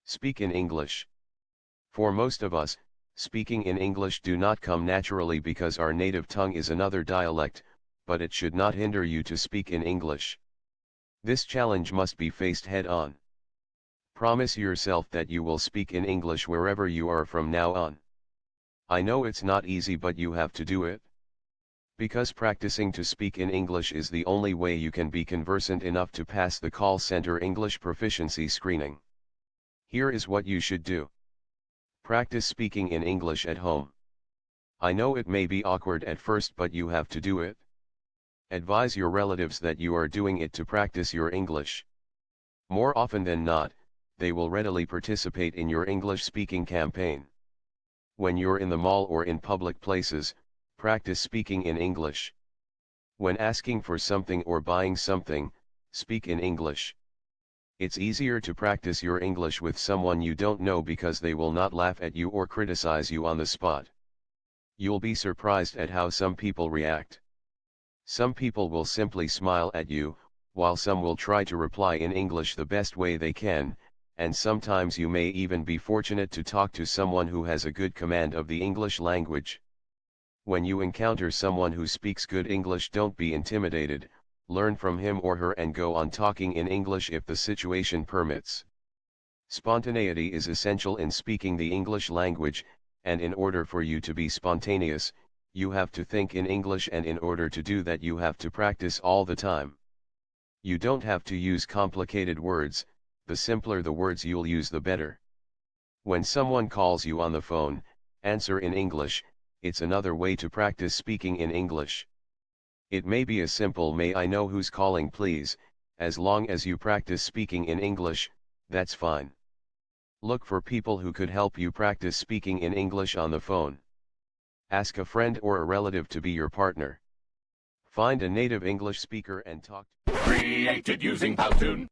Speak in English. For most of us, speaking in English do not come naturally because our native tongue is another dialect, but it should not hinder you to speak in English. This challenge must be faced head-on. Promise yourself that you will speak in English wherever you are from now on. I know it's not easy, but you have to do it. Because practicing to speak in English is the only way you can be conversant enough to pass the call center English proficiency screening. Here is what you should do. Practice speaking in English at home. I know it may be awkward at first, but you have to do it. Advise your relatives that you are doing it to practice your English. More often than not, they will readily participate in your English speaking campaign. When you're in the mall or in public places, practice speaking in English. When asking for something or buying something, speak in English. It's easier to practice your English with someone you don't know because they will not laugh at you or criticize you on the spot. You'll be surprised at how some people react. Some people will simply smile at you, while some will try to reply in English the best way they can, and sometimes you may even be fortunate to talk to someone who has a good command of the English language. When you encounter someone who speaks good English, don't be intimidated. Learn from him or her and go on talking in English if the situation permits. Spontaneity is essential in speaking the English language, and in order for you to be spontaneous, you have to think in English, and in order to do that you have to practice all the time. You don't have to use complicated words, the simpler the words you'll use the better. When someone calls you on the phone, answer in English. It's another way to practice speaking in English. It may be a simple "May I know who's calling please," as long as you practice speaking in English, that's fine. Look for people who could help you practice speaking in English on the phone. Ask a friend or a relative to be your partner. Find a native English speaker and talk. Created using Powtoon.